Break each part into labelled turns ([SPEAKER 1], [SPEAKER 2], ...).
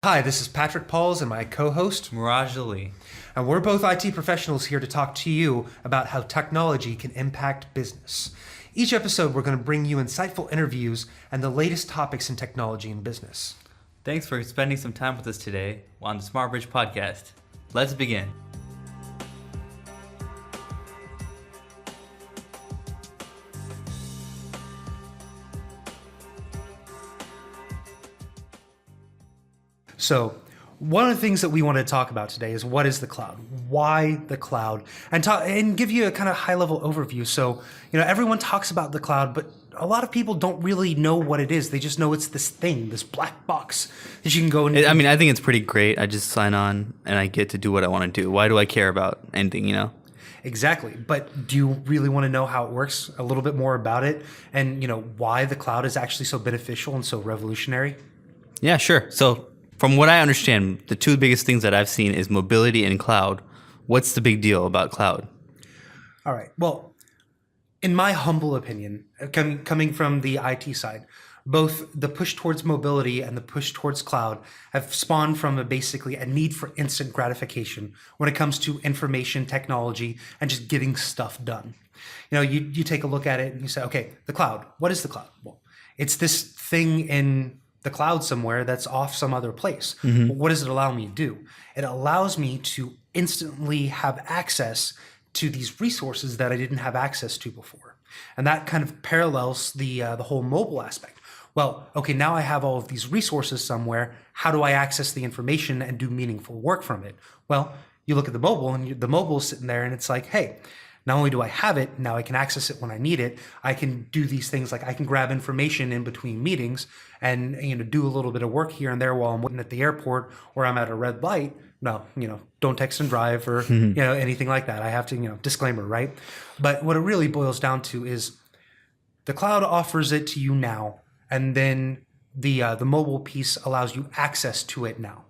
[SPEAKER 1] Hi, this is Patrick Pauls and my co-host,
[SPEAKER 2] Miraj Ali.
[SPEAKER 1] and we're both IT professionals here to talk to you about how technology can impact business. Each episode, we're going to bring you insightful interviews and the latest topics in technology and business.
[SPEAKER 2] Thanks for spending some time with us today on the Smart Bridge podcast. Let's begin.
[SPEAKER 1] So, one of the things that we want to talk about today is what is the cloud? Why the cloud? And give you a kind of high-level overview. So, everyone talks about the cloud, but a lot of people don't really know what it is. They just know it's this thing, this black box that you can go into.
[SPEAKER 2] I think it's pretty great. I just sign on and I get to do what I want to do. Why do I care about anything,
[SPEAKER 1] Exactly. But do you really want to know how it works, a little bit more about it, and why the cloud is actually so beneficial and so revolutionary?
[SPEAKER 2] Yeah, sure. So from what I understand, the two biggest things that I've seen is mobility and cloud. What's the big deal about cloud?
[SPEAKER 1] All right. Well, in my humble opinion, coming from the IT side, both the push towards mobility and the push towards cloud have spawned from basically a need for instant gratification when it comes to information technology and just getting stuff done. You take a look at it and you say, okay, the cloud. What is the cloud? Well, it's this thing in the cloud somewhere that's off some other place. But what does it allow me to do? It allows me to instantly have access to these resources that I didn't have access to before. And that kind of parallels the whole mobile aspect. Well, okay, now I have all of these resources somewhere. How do I access the information and do meaningful work from it? Well, you look at the mobile and the mobile is sitting there and it's like, hey, not only do I have it, now I can access it when I need it. I can do these things like I can grab information in between meetings and do a little bit of work here and there while I'm waiting at the airport or I'm at a red light. No, don't text and drive or anything like that. I have to, disclaimer, right? But what it really boils down to is the cloud offers it to you now, and then the mobile piece allows you access to it now.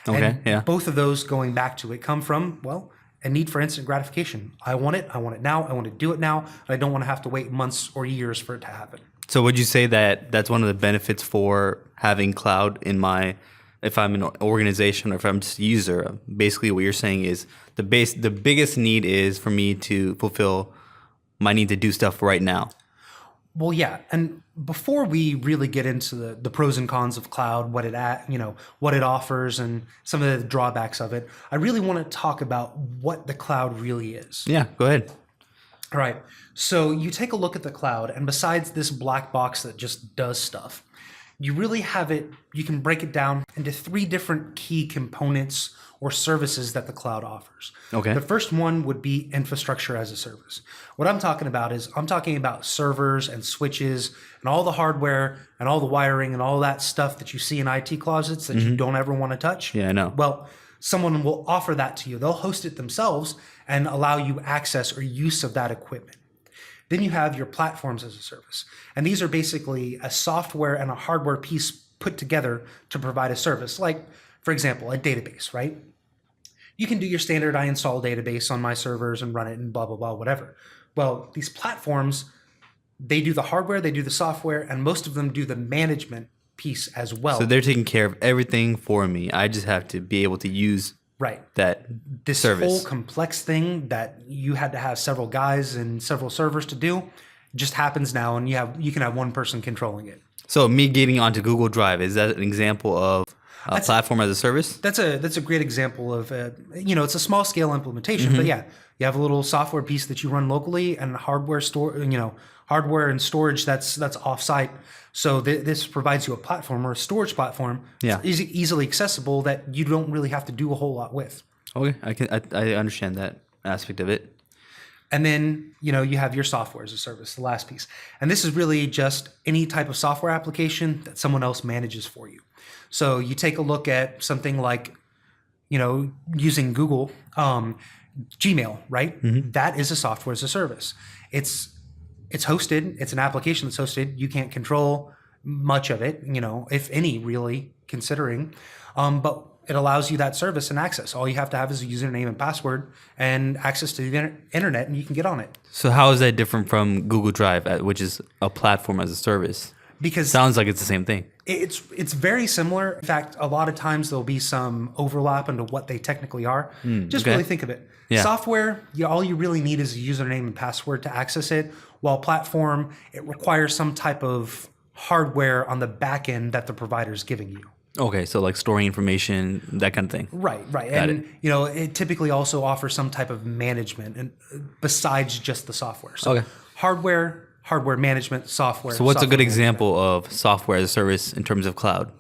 [SPEAKER 2] Okay,
[SPEAKER 1] and
[SPEAKER 2] yeah.
[SPEAKER 1] Both of those going back to it come from, well, a need for instant gratification. I want it now, I want to do it now, and I don't want to have to wait months or years for it to happen.
[SPEAKER 2] So would you say that that's one of the benefits for having cloud if I'm an organization or if I'm just a user? Basically what you're saying is the biggest need is for me to fulfill my need to do stuff right now.
[SPEAKER 1] Well, yeah, and before we really get into the pros and cons of cloud, what it offers and some of the drawbacks of it, I really want to talk about what the cloud really is.
[SPEAKER 2] Yeah, go ahead.
[SPEAKER 1] All right. So you take a look at the cloud, and besides this black box that just does stuff, you really have it, you can break it down into three different key components or services that the cloud offers.
[SPEAKER 2] Okay.
[SPEAKER 1] The first one would be infrastructure as a service. What I'm talking about servers and switches and all the hardware and all the wiring and all that stuff that you see in IT closets that you don't ever want to touch.
[SPEAKER 2] Yeah, I know.
[SPEAKER 1] Well, someone will offer that to you. They'll host it themselves and allow you access or use of that equipment. Then you have your platforms as a service. And these are basically a software and a hardware piece put together to provide a service. Like, for example, a database, right? You can do your standard I install database on my servers and run it and blah, blah, blah, whatever. Well, these platforms, they do the hardware, they do the software, and most of them do the management piece as well.
[SPEAKER 2] So they're taking care of everything for me. I just have to be able to use that
[SPEAKER 1] this
[SPEAKER 2] service.
[SPEAKER 1] Whole complex thing that you had to have several guys and several servers to do just happens now, and you can have one person controlling it.
[SPEAKER 2] So me getting onto Google Drive, is that an example of a platform as a service?
[SPEAKER 1] That's a great example of it's a small scale implementation, but yeah, you have a little software piece that you run locally and hardware and storage that's offsite. So this provides you a platform or a storage platform, easily accessible that you don't really have to do a whole lot with.
[SPEAKER 2] Okay, I understand that aspect of it.
[SPEAKER 1] And then, you have your software as a service, the last piece. And this is really just any type of software application that someone else manages for you. So you take a look at something like, using Google, Gmail, right? Mm-hmm. That is a software as a service. It's hosted. It's an application that's hosted. You can't control much of it, if any, really, considering. But it allows you that service and access. All you have to have is a username and password and access to the internet, and you can get on it.
[SPEAKER 2] So how is that different from Google Drive, which is a platform as a service?
[SPEAKER 1] because
[SPEAKER 2] Sounds like it's the same thing.
[SPEAKER 1] it's very similar. In fact, a lot of times there'll be some overlap into what they technically are. Just
[SPEAKER 2] okay.
[SPEAKER 1] really think of it.
[SPEAKER 2] Yeah.
[SPEAKER 1] Software, all you really need is a username and password to access it. While platform, it requires some type of hardware on the back end that the provider is giving you.
[SPEAKER 2] Okay, so like storing information, that kind of thing.
[SPEAKER 1] Right.
[SPEAKER 2] Got
[SPEAKER 1] And it typically also offers some type of management and besides just the software. So
[SPEAKER 2] Okay.
[SPEAKER 1] hardware management, software.
[SPEAKER 2] So what's a good
[SPEAKER 1] software
[SPEAKER 2] example of software as a service in terms of cloud?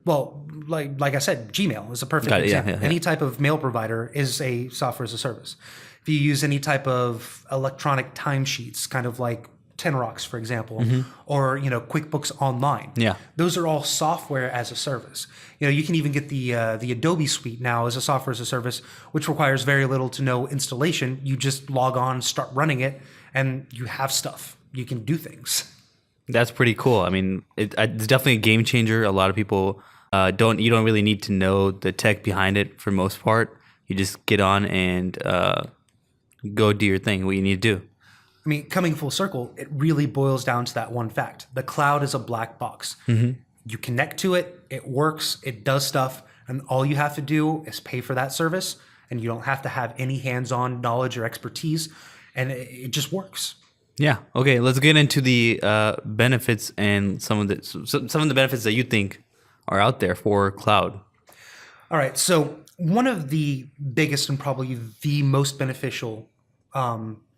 [SPEAKER 1] Well, like I said, Gmail is a perfect
[SPEAKER 2] Got it, yeah,
[SPEAKER 1] example.
[SPEAKER 2] yeah.
[SPEAKER 1] Any type of mail provider is a software as a service. If you use any type of electronic timesheets, kind of like Tenrocks, for example, or QuickBooks Online,
[SPEAKER 2] Mm-hmm. Yeah.
[SPEAKER 1] those are all software as a service. You can even get the Adobe Suite now as a software as a service, which requires very little to no installation. You just log on, start running it, and you have stuff. You can do things.
[SPEAKER 2] That's pretty cool. I mean, it's definitely a game changer. A lot of people you don't really need to know the tech behind it for most part. You just get on and go do your thing, what you need to do.
[SPEAKER 1] I mean, coming full circle, it really boils down to that one fact. The cloud is a black box. You connect to it, it works, it does stuff, and all you have to do is pay for that service, and you don't have to have any hands-on knowledge or expertise, and it just works.
[SPEAKER 2] Yeah. Okay. Let's get into the benefits and some of the benefits that you think are out there for cloud.
[SPEAKER 1] All right, so one of the biggest and probably the most beneficial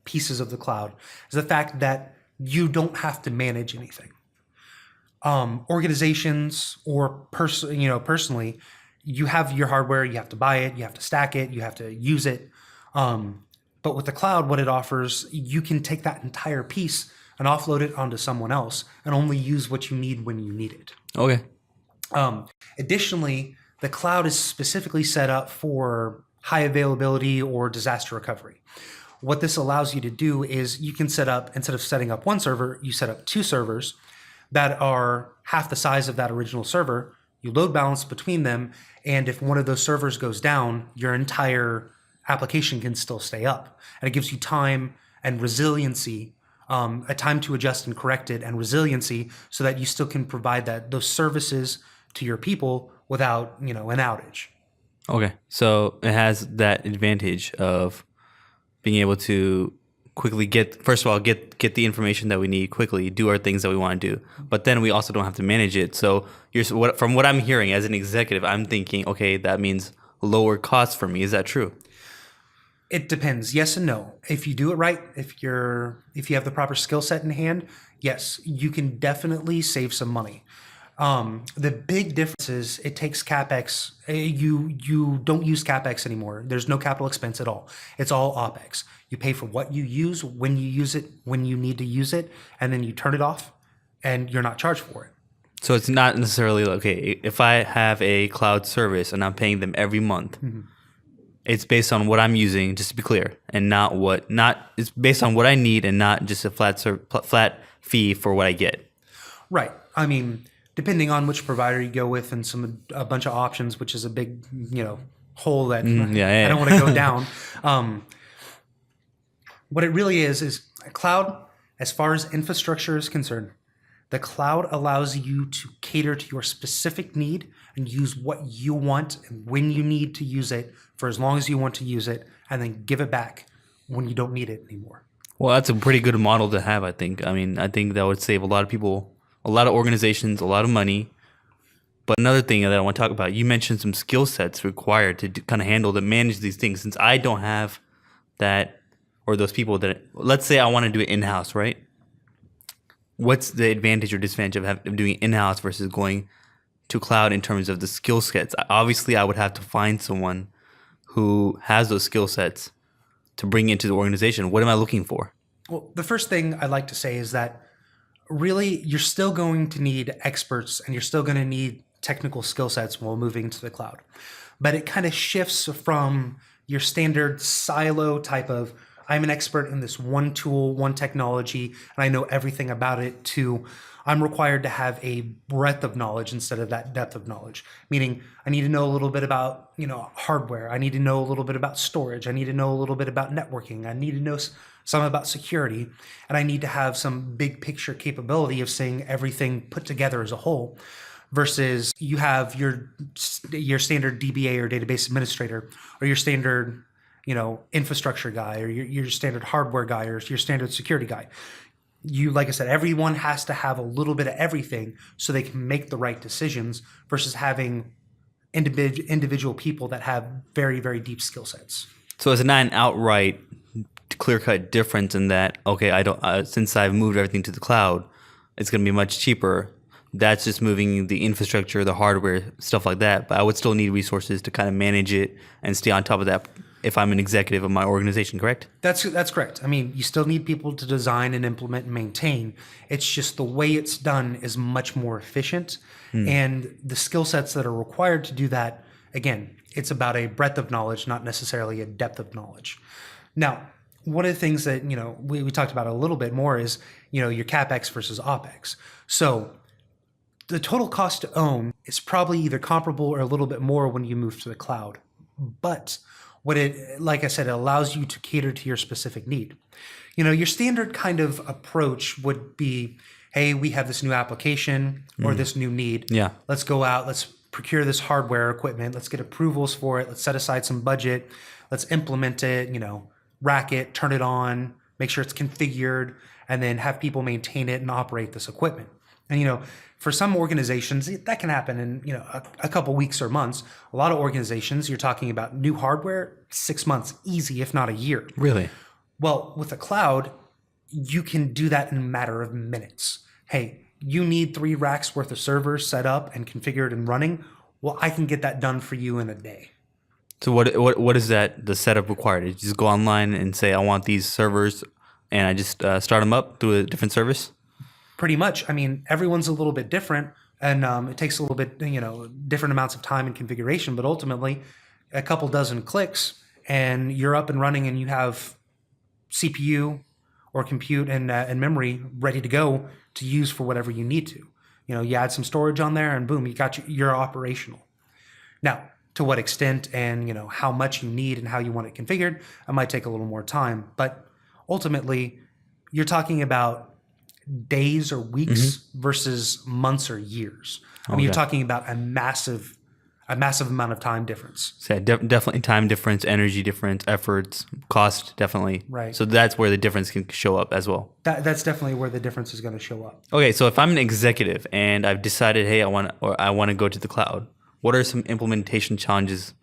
[SPEAKER 1] pieces of the cloud is the fact that you don't have to manage anything. Organizations or personally, you have your hardware, you have to buy it, you have to stack it, you have to use it. But with the cloud, what it offers, you can take that entire piece and offload it onto someone else and only use what you need when you need it.
[SPEAKER 2] Okay.
[SPEAKER 1] Additionally, the cloud is specifically set up for high availability or disaster recovery. What this allows you to do is you can set up, instead of setting up one server, you set up two servers that are half the size of that original server. You load balance between them, and if one of those servers goes down, your entire application can still stay up. And it gives you time and resiliency, a time to adjust and correct it, and resiliency so that you still can provide those services to your people without an outage.
[SPEAKER 2] Okay. So it has that advantage of being able to quickly get the information that we need quickly, do our things that we want to do. But then we also don't have to manage it. So from what I'm hearing as an executive, I'm thinking, okay, that means lower costs for me. Is that true?
[SPEAKER 1] It depends. Yes and no. If you do it right, if you have the proper skill set in hand, yes, you can definitely save some money. The big difference is it takes CapEx. You don't use CapEx anymore. There's no capital expense at all. It's all OpEx. You pay for what you use, when you use it, when you need to use it, and then you turn it off and you're not charged for it.
[SPEAKER 2] So it's not necessarily okay. If I have a cloud service and I'm paying them every month, it's based on what I'm using, just to be clear, and it's based on what I need and not just a flat fee for what I get.
[SPEAKER 1] Right. I mean, depending on which provider you go with and a bunch of options, which is a big, hole that I don't want to go down. What it really is cloud, as far as infrastructure is concerned, the cloud allows you to cater to your specific need and use what you want and when you need to use it for as long as you want to use it, and then give it back when you don't need it anymore.
[SPEAKER 2] Well, that's a pretty good model to have, I think. I mean, I think that would save a lot of people, a lot of organizations, a lot of money. But another thing that I want to talk about, you mentioned some skill sets required to kind of manage these things. Since I don't have that, or those people that, let's say I want to do it in-house, right? What's the advantage or disadvantage of doing it in-house versus going to cloud in terms of the skill sets? Obviously, I would have to find someone who has those skill sets to bring into the organization. What am I looking for?
[SPEAKER 1] Well, the first thing I'd like to say is that really you're still going to need experts and you're still going to need technical skill sets while moving to the cloud. But it kind of shifts from your standard silo type of, I'm an expert in this one tool, one technology, and I know everything about it, to I'm required to have a breadth of knowledge instead of that depth of knowledge. Meaning I need to know a little bit about, hardware. I need to know a little bit about storage. I need to know a little bit about networking. I need to know some about security. And I need to have some big picture capability of seeing everything put together as a whole. Versus you have your standard DBA or database administrator, or your standard, infrastructure guy, or your standard hardware guy, or your standard security guy. Like I said, everyone has to have a little bit of everything so they can make the right decisions, versus having individual people that have very, very deep skill sets.
[SPEAKER 2] So it's not an outright clear-cut difference in that, okay, I don't since I've moved everything to the cloud, it's going to be much cheaper. That's just moving the infrastructure, the hardware, stuff like that. But I would still need resources to kind of manage it and stay on top of that if I'm an executive of my organization, correct?
[SPEAKER 1] That's correct. I mean, you still need people to design and implement and maintain. It's just the way it's done is much more efficient. And the skill sets that are required to do that, again, it's about a breadth of knowledge, not necessarily a depth of knowledge. Now, one of the things that, we talked about a little bit more is, your CapEx versus OpEx. So the total cost to own is probably either comparable or a little bit more when you move to the cloud. But like I said, it allows you to cater to your specific need. Your standard kind of approach would be, hey, we have this new application or this new need.
[SPEAKER 2] Yeah.
[SPEAKER 1] Let's go out, let's procure this hardware equipment, let's get approvals for it, let's set aside some budget, let's implement it, rack it, turn it on, make sure it's configured, and then have people maintain it and operate this equipment. And, for some organizations, that can happen in, a couple weeks or months. A lot of organizations, you're talking about new hardware, 6 months, easy, if not a year.
[SPEAKER 2] Really?
[SPEAKER 1] Well, with the cloud, you can do that in a matter of minutes. Hey, you need 3 racks worth of servers set up and configured and running. Well, I can get that done for you in a day.
[SPEAKER 2] So what is that, the setup required? You just go online and say, I want these servers, and I just start them up through a different service?
[SPEAKER 1] Pretty much. I mean, everyone's a little bit different, and it takes a little bit, different amounts of time and configuration, but ultimately a couple dozen clicks and you're up and running, and you have CPU or compute and memory ready to go to use for whatever you need to. You add some storage on there and boom, you're operational. Now, to what extent and, how much you need and how you want it configured, it might take a little more time, but ultimately you're talking about days or weeks versus months or years. I mean, you're talking about a massive amount of time difference.
[SPEAKER 2] So definitely time difference, energy difference, efforts, cost, definitely.
[SPEAKER 1] Right.
[SPEAKER 2] So that's where the difference can show up as well.
[SPEAKER 1] That's definitely where the difference is going to show up.
[SPEAKER 2] Okay, so if I'm an executive and I've decided, hey, I want to go to the cloud, what are some implementation challenges?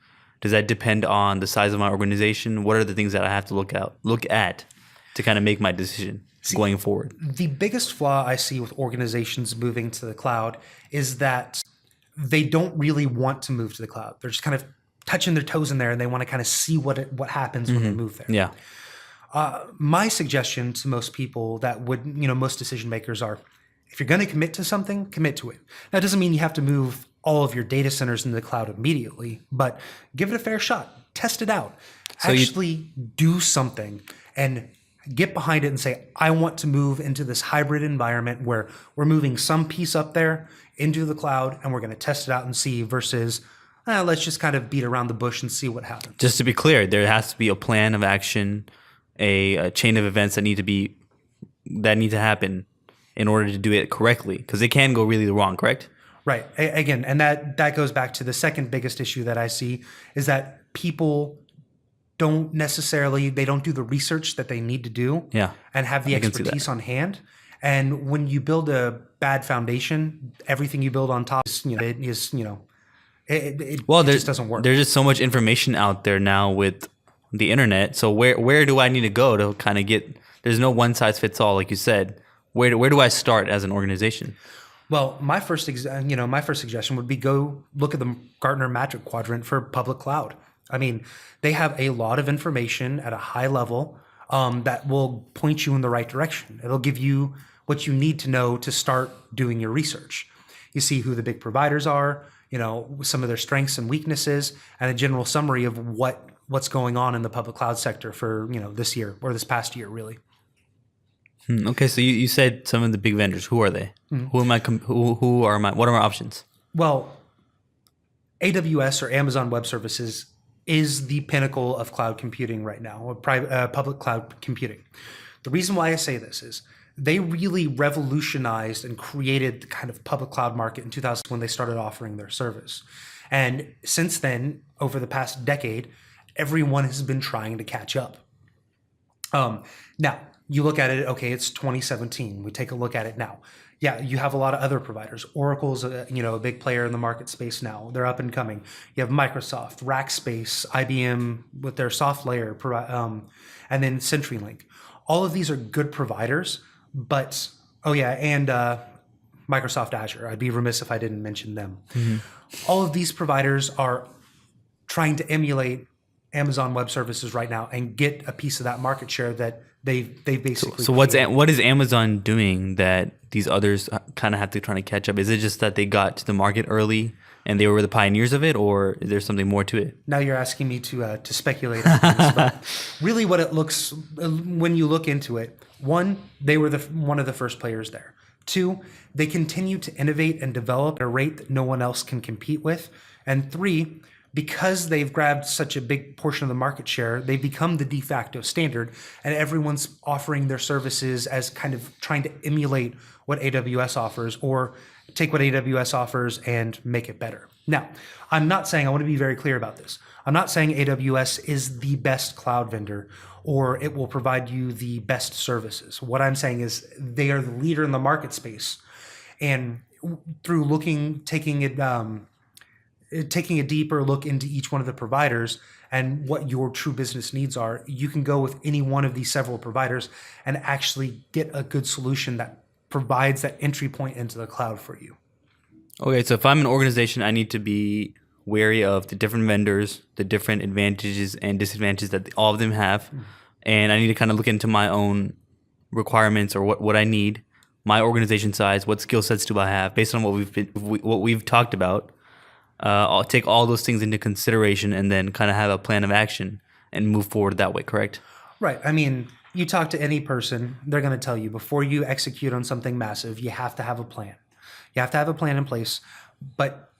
[SPEAKER 2] Does that depend on the size of my organization? What are the things that I have to look at to kind of make my decision going forward?
[SPEAKER 1] The biggest flaw I see with organizations moving to the cloud is that they don't really want to move to the cloud. They're just kind of touching their toes in there, and they want to kind of see what happens when they move there.
[SPEAKER 2] Yeah.
[SPEAKER 1] My suggestion to most people that would, most decision makers are, if you're going to commit to something, commit to it. Now, it doesn't mean you have to move all of your data centers into the cloud immediately, but give it a fair shot. Test it out.
[SPEAKER 2] So
[SPEAKER 1] Actually do something and get behind it and say, I want to move into this hybrid environment where we're moving some piece up there into the cloud and we're going to test it out and see, versus let's just kind of beat around the bush and see what happens.
[SPEAKER 2] Just to be clear, there has to be a plan of action, a chain of events that need to happen in order to do it correctly, because it can go really wrong, correct?
[SPEAKER 1] Right. Again, and that goes back to the second biggest issue that I see, is that people don't do the research that they need to do and have the expertise on hand. And when you build a bad foundation, everything you build on top is, it just doesn't work.
[SPEAKER 2] There's just so much information out there now with the internet. So where do I need to go to kind of get, there's no one size fits all, like you said. Where do I start as an organization?
[SPEAKER 1] Well, my first suggestion would be go look at the Gartner Magic Quadrant for public cloud. I mean, they have a lot of information at a high level that will point you in the right direction. It'll give you what you need to know to start doing your research. You see who the big providers are, some of their strengths and weaknesses, and a general summary of what what's going on in the public cloud sector for this year or this past year, really.
[SPEAKER 2] Okay, so you said some of the big vendors. Who are they? Who are my? What are my options?
[SPEAKER 1] Well, AWS or Amazon Web Services is the pinnacle of cloud computing right now, or public cloud computing. The reason why I say this is they really revolutionized and created the kind of public cloud market in 2000 when they started offering their service. And since then, over the past decade, everyone has been trying to catch up. Now, you look at it, okay, it's 2017. We take a look at it now. Yeah, you have a lot of other providers. Oracle's a big player in the market space now. They're up and coming. You have Microsoft, Rackspace, IBM with their soft layer, and then CenturyLink. All of these are good providers, but and Microsoft Azure. I'd be remiss if I didn't mention them. Mm-hmm. All of these providers are trying to emulate Amazon Web Services right now and get a piece of that market share that they basically.
[SPEAKER 2] So what is Amazon doing that these others kind of have to try to catch up? Is it just that they got to the market early and they were the pioneers of it, or is there something more to it?
[SPEAKER 1] Now you're asking me to speculate on things, but really what it looks when you look into it. One, they were one of the first players there. Two, they continue to innovate and develop at a rate that no one else can compete with. And three, because they've grabbed such a big portion of the market share, they've become the de facto standard, and everyone's offering their services as kind of trying to emulate what AWS offers or take what AWS offers and make it better. Now, I'm not saying, I want to be very clear about this. I'm not saying AWS is the best cloud vendor or it will provide you the best services. What I'm saying is they are the leader in the market space. And through taking a deeper look into each one of the providers and what your true business needs are, you can go with any one of these several providers and actually get a good solution that provides that entry point into the cloud for you.
[SPEAKER 2] Okay, so if I'm an organization, I need to be wary of the different vendors, the different advantages and disadvantages that all of them have. And I need to kind of look into my own requirements or what I need, my organization size, what skill sets do I have based on what we've talked about. I'll take all those things into consideration and then kind of have a plan of action and move forward that way, correct?
[SPEAKER 1] Right. I mean, you talk to any person, they're going to tell you before you execute on something massive, you have to have a plan. You have to have a plan in place. But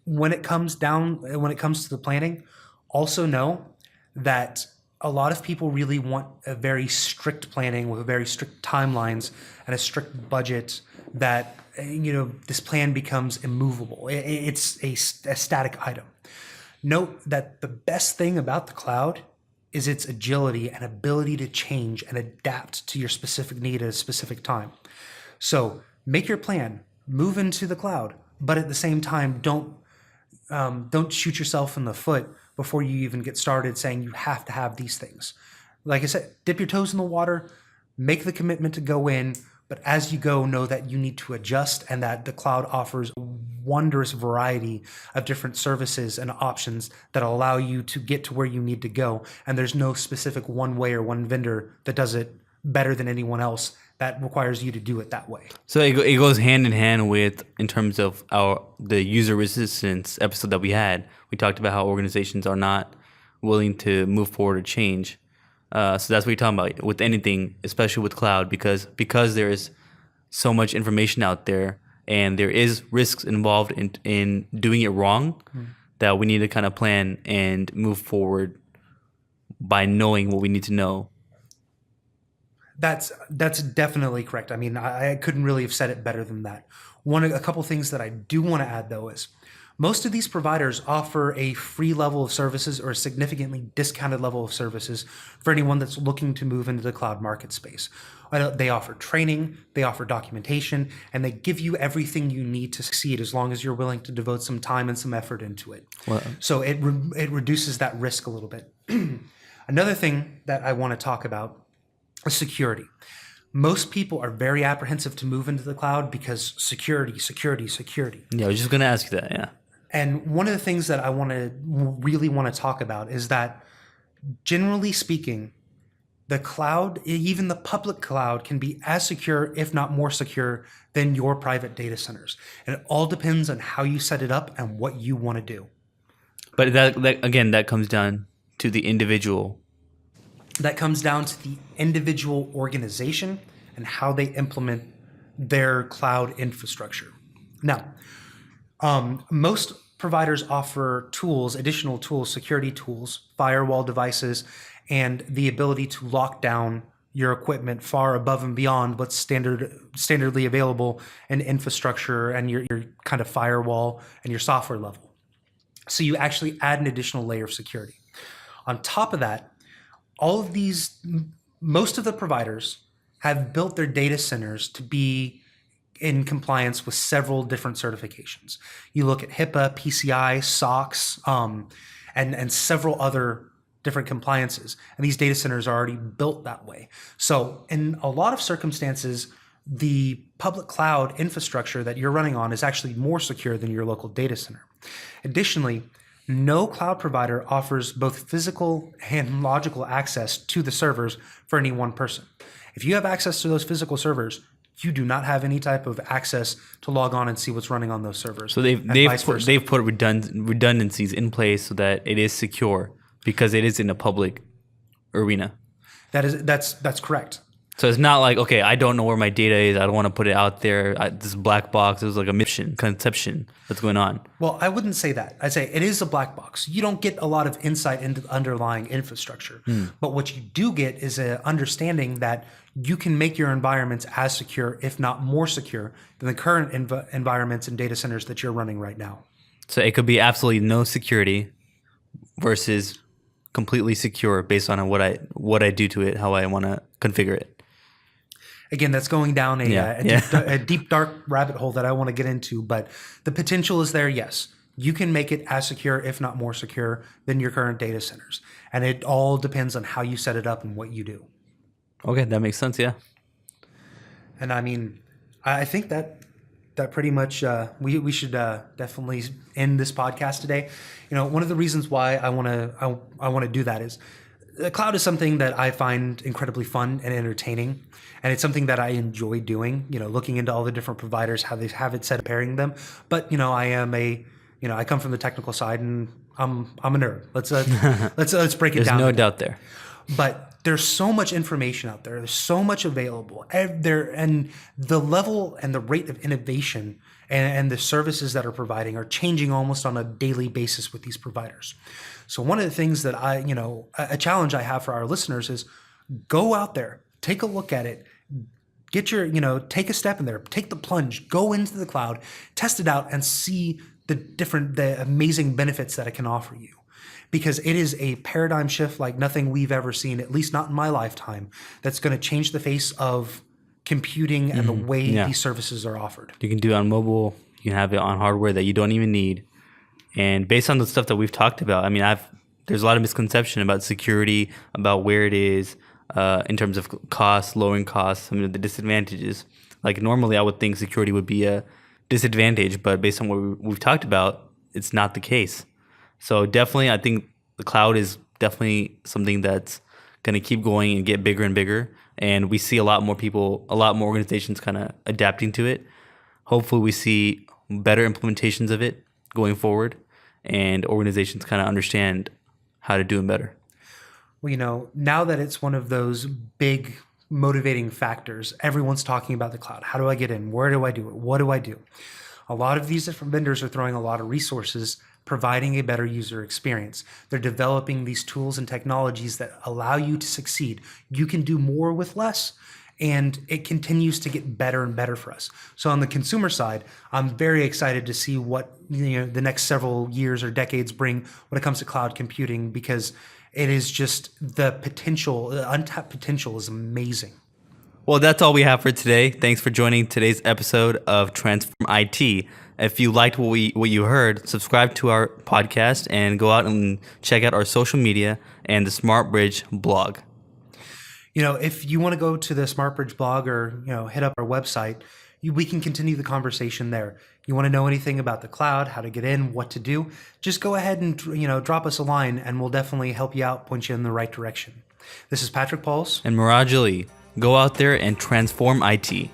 [SPEAKER 1] when it comes to the planning, also know that a lot of people really want a very strict planning with very strict timelines and a strict budget that this plan becomes immovable. It's a static item. Note that the best thing about the cloud is its agility and ability to change and adapt to your specific need at a specific time. So make your plan, move into the cloud, but at the same time, don't shoot yourself in the foot before you even get started saying you have to have these things. Like I said, dip your toes in the water, make the commitment to go in, but as you go, know that you need to adjust and that the cloud offers a wondrous variety of different services and options that allow you to get to where you need to go. And there's no specific one way or one vendor that does it better than anyone else that requires you to do it that way.
[SPEAKER 2] So it goes hand in hand with, in terms of the user resistance episode that we had, we talked about how organizations are not willing to move forward or change. So that's what you're talking about with anything, especially with cloud, because there is so much information out there and there is risks involved in doing it wrong, that we need to kind of plan and move forward by knowing what we need to know.
[SPEAKER 1] That's definitely correct. I mean, I couldn't really have said it better than that. A couple things that I do want to add, though, is most of these providers offer a free level of services or a significantly discounted level of services for anyone that's looking to move into the cloud market space. They offer training, they offer documentation, and they give you everything you need to succeed as long as you're willing to devote some time and some effort into it. Well, so it reduces that risk a little bit. Another thing that I want to talk about is security. Most people are very apprehensive to move into the cloud because security.
[SPEAKER 2] Yeah, I was just going to ask you that, yeah.
[SPEAKER 1] And one of the things that I really want to talk about is that, generally speaking, the cloud, even the public cloud, can be as secure, if not more secure, than your private data centers. And it all depends on how you set it up and what you want to do.
[SPEAKER 2] But that comes down to the individual?
[SPEAKER 1] That comes down to the individual organization and how they implement their cloud infrastructure. Now, most providers offer tools, additional tools, security tools, firewall devices, and the ability to lock down your equipment far above and beyond what's standardly available in infrastructure and your kind of firewall and your software level. So you actually add an additional layer of security. On top of that, most of the providers have built their data centers to be in compliance with several different certifications. You look at HIPAA, PCI, SOX, and several other different compliances. And these data centers are already built that way. So in a lot of circumstances, the public cloud infrastructure that you're running on is actually more secure than your local data center. Additionally, no cloud provider offers both physical and logical access to the servers for any one person. If you have access to those physical servers, you do not have any type of access to log on and see what's running on those servers.
[SPEAKER 2] So they've put redundancies in place so that it is secure because it is in a public arena.
[SPEAKER 1] That's correct.
[SPEAKER 2] So it's not like, okay, I don't know where my data is. I don't want to put it out there. This black box. There's like a conception that's going on.
[SPEAKER 1] Well, I wouldn't say that. I'd say it is a black box. You don't get a lot of insight into the underlying infrastructure. But what you do get is an understanding that you can make your environments as secure, if not more secure, than the current environments and data centers that you're running right now.
[SPEAKER 2] So it could be absolutely no security versus completely secure based on what I do to it, how I want to configure it.
[SPEAKER 1] Again, that's going down a deep, dark rabbit hole that I want to get into, but the potential is there, yes. You can make it as secure, if not more secure, than your current data centers. And it all depends on how you set it up and what you do.
[SPEAKER 2] Okay, that makes sense, yeah.
[SPEAKER 1] And I mean, I think that pretty much we should definitely end this podcast today. You know, one of the reasons why I want to do that is the cloud is something that I find incredibly fun and entertaining, and it's something that I enjoy doing. You know, looking into all the different providers, how they have it set, pairing them. But you know, I come from the technical side, and I'm a nerd. Let's break it down.
[SPEAKER 2] There's no doubt there.
[SPEAKER 1] But there's so much information out there. There's so much available there, and the level and the rate of innovation and the services that are providing are changing almost on a daily basis with these providers. So one of the things that a challenge I have for our listeners is go out there, take a look at it, take a step in there, take the plunge, go into the cloud, test it out, and see the amazing benefits that it can offer you. Because it is a paradigm shift like nothing we've ever seen, at least not in my lifetime, that's going to change the face of computing and the way these services are offered.
[SPEAKER 2] You can do it on mobile. You can have it on hardware that you don't even need. And based on the stuff that we've talked about, I mean, there's a lot of misconception about security, about where it is in terms of costs, lowering costs, some of the disadvantages. Like normally I would think security would be a disadvantage, but based on what we've talked about, it's not the case. So definitely, I think the cloud is definitely something that's going to keep going and get bigger and bigger. And we see a lot more people, a lot more organizations kind of adapting to it. Hopefully we see better implementations of it going forward and organizations kind of understand how to do it better.
[SPEAKER 1] Well, now that it's one of those big motivating factors, everyone's talking about the cloud. How do I get in? Where do I do it? What do I do? A lot of these different vendors are throwing a lot of resources providing a better user experience. They're developing these tools and technologies that allow you to succeed. You can do more with less, and it continues to get better and better for us. So on the consumer side, I'm very excited to see what the next several years or decades bring when it comes to cloud computing, because it is just the untapped potential is amazing.
[SPEAKER 2] Well, that's all we have for today. Thanks for joining today's episode of Transform IT. If you liked what you heard, subscribe to our podcast and go out and check out our social media and the SmartBridge blog.
[SPEAKER 1] If you want to go to the SmartBridge blog or hit up our website, we can continue the conversation there. You want to know anything about the cloud, how to get in, what to do, just go ahead and drop us a line, and we'll definitely help you out, point you in the right direction. This is Patrick Pauls
[SPEAKER 2] and Miraj. Go out there and transform IT.